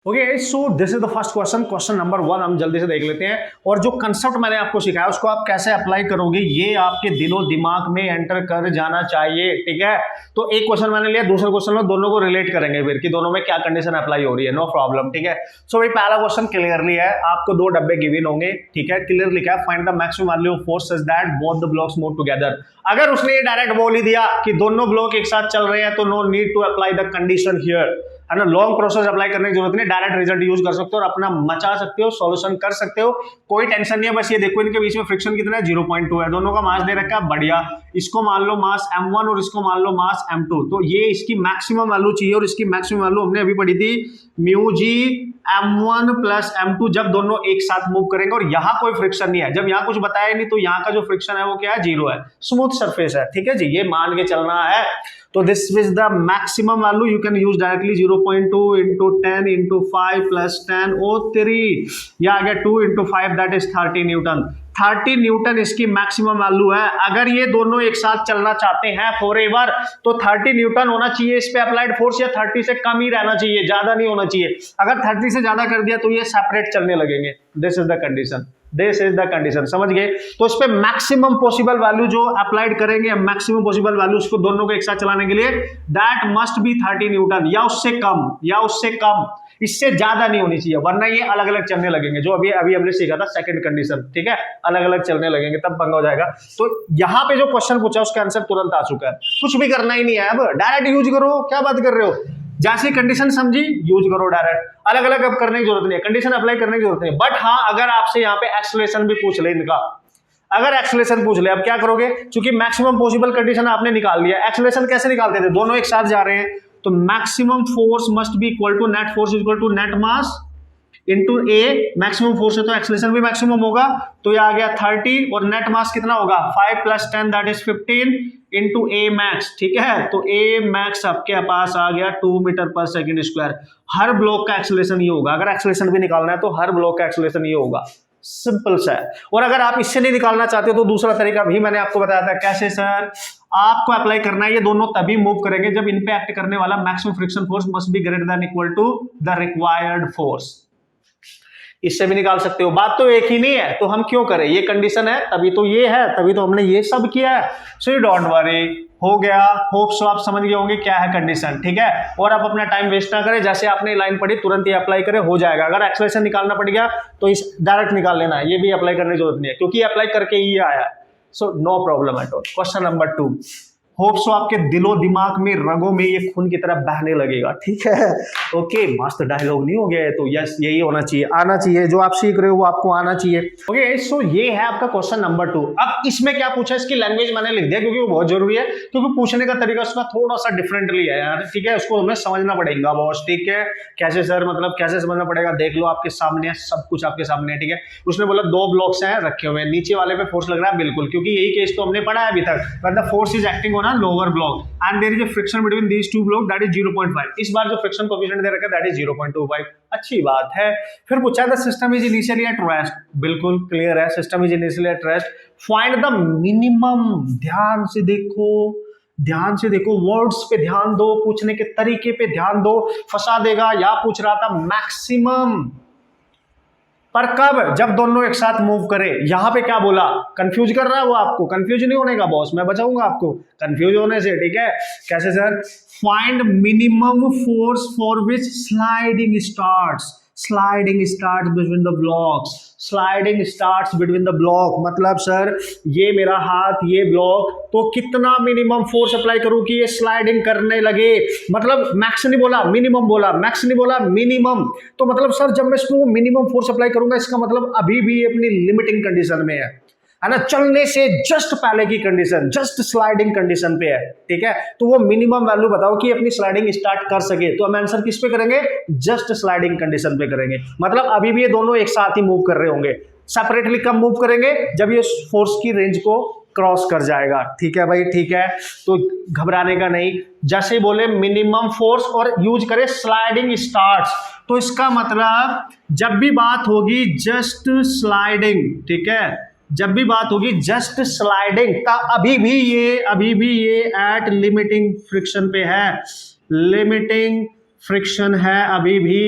Okay, so this is the first question. Question number 1 हम जल्दी से देख लेते हैं। और जो कंसेप्ट मैंने आपको सिखाया उसको आप कैसे अप्लाई करोगे ये आपके दिलो दिमाग में एंटर कर जाना चाहिए, ठीक है। तो एक क्वेश्चन मैंने लिया, दूसरे क्वेश्चन में दोनों को रिलेट करेंगे फिर कि दोनों में क्या कंडीशन अप्लाई हो रही है, नो प्रॉब्लम, ठीक है। सो भाई पहला क्वेश्चन क्लियरली है, आपको 2 डब्बे गिवन होंगे, ठीक है। क्लियर लिखा है find the maximum value of force such that both the blocks move together. अगर उसने ये डायरेक्ट बोल ही दिया कि दोनों ब्लॉक एक साथ चल रहे हैं तो no need to apply the condition here, है ना। लॉन्ग प्रोसेस अप्लाई करने की जरूरत नहीं, डायरेक्ट रिजल्ट यूज कर सकते हो और अपना मचा सकते हो, सॉल्यूशन कर सकते हो, कोई टेंशन नहीं है। बस ये देखो इनके बीच में फ्रिक्शन कितना है, 0.2 है। दोनों का मास दे रखा है, बढ़िया। इसको मान लो मास m1 और इसको मान लो मास m2। तो ये इसकी मैक्सिमम वैल्यू चाहिए और इसकी मैक्सिमम वैल्यू हमने अभी पढ़ी थी mu g m1 plus m2, जब दोनों एक साथ मूव करेंगे। और यहाँ कोई फ्रिक्शन नहीं है, जब यहाँ कुछ बताया नहीं तो यहाँ का जो फ्रिक्शन है वो क्या है, 0 है, स्मूथ सरफेस है, ठीक है जी, ये मान के चलना है। तो this is the maximum value, you can use directly 0.2 into 10 into 5 plus 10 ओ 3, या आ गया 2 into 5 that is 30 Newton. 30 Newton इसकी मैक्सिमम वैल्यू है। अगर ये दोनों एक साथ चलना चाहते हैं फॉरएवर तो 30 न्यूटन होना चाहिए इस पे अप्लाइड फोर्स, या 30 से कम ही रहना चाहिए, ज्यादा नहीं होना चाहिए। अगर 30 से ज्यादा कर दिया तो ये सेपरेट चलने लगेंगे। This is the condition, this is the condition, समझ गए। तो इस पे मैक्सिमम पॉसिबल वैल्यू जो अप्लाइड करेंगे, मैक्सिमम पॉसिबल वैल्यू उसको दोनों को एक साथ चलाने के लिए दैट मस्ट बी 30 न्यूटन, या उससे कम, या उससे कम, इससे ज्यादा नहीं होनी चाहिए, वरना ये अलग अलग चलने लगेंगे। जो अभी अभी हमने सीखा था सेकंड कंडीशन, ठीक है, अलग अलग चलने लगेंगे तब पंगा हो जाएगा। तो यहाँ पे जो क्वेश्चन पूछा उसका आंसर तुरंत आ चुका है, कुछ भी करना ही नहीं है, अब डायरेक्ट यूज करो। क्या बात कर रहे हो, जैसी कंडीशन समझी यूज करो डायरेक्ट, अलग अलग अब करने की जरूरत नहीं है, कंडीशन अप्लाई करने की जरूरत नहीं है। बट हाँ, अगर आपसे यहाँ पे एक्सेलरेशन भी पूछ ले इनका, अगर एक्सेलरेशन पूछ ले, अब क्या करोगे, क्योंकि मैक्सिमम पॉसिबल कंडीशन आपने निकाल लिया। एक्सेलरेशन कैसे निकालते थे, दोनों एक साथ जा रहे हैं तो maximum force must be equal to net force equal to net mass into a. Maximum force है तो एक्सेलरेशन भी मैक्सिमम होगा, तो ये आ गया 30 और नेट मास कितना होगा 5 plus 10 that is 15 into A max, ठीक है। तो ए मैक्स आपके पास आ गया 2 मीटर पर सेकेंड स्क्वायर। हर ब्लॉक का एक्सेलरेशन ये होगा, अगर एक्सेलरेशन भी निकालना है तो हर ब्लॉक का एक्सेलरेशन ये होगा, सिंपल सा है। और अगर आप इससे नहीं निकालना चाहते हो तो दूसरा तरीका भी मैंने आपको बताया था। कैसे सर, आपको अप्लाई करना है, ये दोनों तभी मूव करेंगे जब इन पे एक्ट करने वाला maximum friction force must be greater than equal to the required force. इससे भी निकाल सकते हो, बात तो एक ही नहीं है, तो हम क्यों करें, ये कंडीशन है तभी तो ये है, तभी तो हमने ये सब किया है। सो डोंट वरी, हो गया। होप सो आप समझ गए होंगे क्या है कंडीशन, ठीक है। और आप अपना टाइम वेस्ट ना करें, जैसे आपने लाइन पढ़ी तुरंत ही अप्लाई करें, हो जाएगा। अगर एक्सेलरेशन निकालना पड़ गया तो इस डायरेक्ट निकाल लेना है, ये भी अप्लाई करने की जरूरत नहीं है क्योंकि अप्लाई करके ही आया। So no problem at all. Question number 2, hope so आपके दिलो दिमाग में, रगों में ये खून की तरह बहने लगेगा, ठीक है। ओके, मस्त डायलॉग नहीं हो गया है तो यस, यही होना चाहिए, आना चाहिए, जो आप सीख रहे हो वो आपको आना चाहिए। ओके, सो ये है आपका क्वेश्चन नंबर 2। अब इसमें क्या पूछा, इसकी लैंग्वेज मैंने लिख दिया क्योंकि वो बहुत जरूरी है, क्योंकि पूछने का तरीका उसका थोड़ा सा डिफरेंटली है यार, ठीक है। उसको हमें समझना पड़ेगा बॉस, ठीक है। कैसे सर, मतलब कैसे समझना पड़ेगा, देख लो आपके सामने सब कुछ आपके सामने है, ठीक है। उसने बोला 2 ब्लॉक्स हैं रखे हुए, नीचे वाले पे फोर्स लग रहा है, बिल्कुल, क्योंकि यही केस तो हमने पढ़ा है अभी तक, but the force is acting on a lower block and there is a friction between these two blocks that is 0.5। इस बार जो फ्रिक्शन कोएफिशिएंट दे रखा है that is 0.25, अच्छी बात है। फिर पूछा था system is initially at rest, बिल्कुल क्लियर है, system is initially at rest. Find the minimum, ध्यान से देखो, ध्यान से देखो, वर्ड्स पे ध्यान दो, पूछने के तरीके पे ध्यान दो, फंसा देगा। या पूछ रहा था मैक्सिमम, पर कब, जब दोनों एक साथ मूव करें। यहां पे क्या बोला, कंफ्यूज कर रहा है वो आपको, कंफ्यूज नहीं होने का बॉस, मैं बचाऊंगा आपको कंफ्यूज होने से, ठीक है। कैसे sir, find minimum force for which sliding starts, sliding starts between the blocks, sliding starts between the block, मतलब सर ये मेरा हाथ, ये ब्लॉक, तो कितना मिनिमम फोर्स अप्लाई करूं कि ये स्लाइडिंग करने लगे। मतलब मैक्स नहीं बोला, मिनिमम बोला, मैक्स नहीं बोला, मिनिमम। तो मतलब सर जब मैं इसको मिनिमम फोर्स अप्लाई करूंगा, इसका मतलब अभी भी अपनी लिमिटिंग कंडीशन में है ना, चलने से जस्ट पहले की कंडीशन, जस्ट स्लाइडिंग कंडीशन पे है, ठीक है। तो वो मिनिमम वैल्यू बताओ कि अपनी स्लाइडिंग स्टार्ट कर सके, तो हम आंसर किस पे करेंगे, जस्ट स्लाइडिंग कंडीशन पे करेंगे। मतलब अभी भी ये दोनों एक साथ ही मूव कर रहे होंगे, सेपरेटली कब मूव करेंगे, जब ये फोर्स की रेंज को क्रॉस कर जाएगा, ठीक है भाई, ठीक है। तो घबराने का नहीं, जैसे बोले मिनिमम फोर्स और यूज करे स्लाइडिंग स्टार्ट्स, तो इसका मतलब जब भी बात होगी जस्ट स्लाइडिंग, ठीक है, जब भी बात होगी जस्ट स्लाइडिंग का, अभी भी ये एट लिमिटिंग फ्रिक्शन पे है, लिमिटिंग फ्रिक्शन है अभी भी,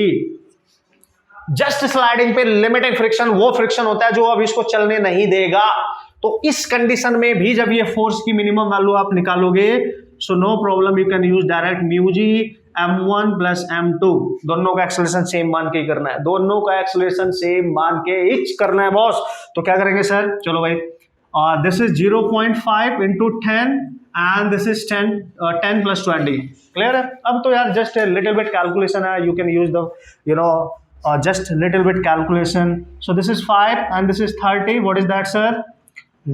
जस्ट स्लाइडिंग पे लिमिटिंग फ्रिक्शन वो फ्रिक्शन होता है जो अब इसको चलने नहीं देगा। तो इस कंडीशन में भी जब ये फोर्स की मिनिमम वैल्यू आप निकालोगे, so no problem, you can use direct mu g m1 plus m2, दोनों का एक्सेलरेशन सेम मान के ही करना है, दोनों का एक्सेलरेशन सेम मान के ही करना है बॉस। तो क्या करेंगे सर, चलो भाई, this is 0.5 into 10 and this is 10 plus 20, clear है। अब तो यार जस्ट लिटिल बिट कैलकुलेशन है, you can use the just little bit calculation. So this is 5 and this is 30. What is that, sir?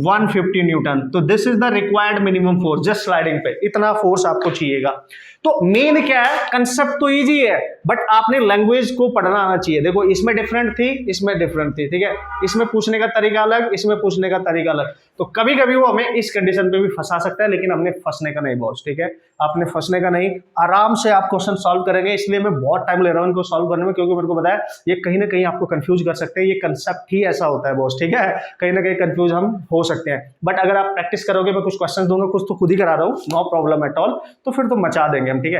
150 Newton. तो this is the required minimum force just sliding पे, इतना force आपको चाहिएगा। तो main क्या है, concept तो इजी है, बट आपने लैंग्वेज को पढ़ना आना चाहिए। देखो इसमें डिफरेंट थी, इसमें डिफरेंट थी, ठीक है, इसमें पूछने का तरीका अलग, इसमें पूछने का तरीका अलग। तो कभी कभी वो हमें इस कंडीशन पे भी फंसा सकता है, लेकिन हमने फंसने का नहीं बॉस, ठीक है, आपने फंसने का नहीं, आराम से आप क्वेश्चन सॉल्व करेंगे। इसलिए मैं बहुत टाइम ले रहा हूं इनको सॉल्व करने में, क्योंकि मेरे को पता है ये कहीं ना कहीं आपको कंफ्यूज कर सकते हैं, ये कंसेप्ट ही ऐसा होता है बॉस, ठीक है, कहीं ना कहीं कंफ्यूज हम हो सकते हैं। बट अगर आप प्रैक्टिस करोगे, मैं कुछ क्वेश्चन दूंगा, कुछ तो खुद ही करा रहा हूँ, नो प्रॉब्लम एट ऑल, तो फिर तो मचा देंगे हम, ठीक है।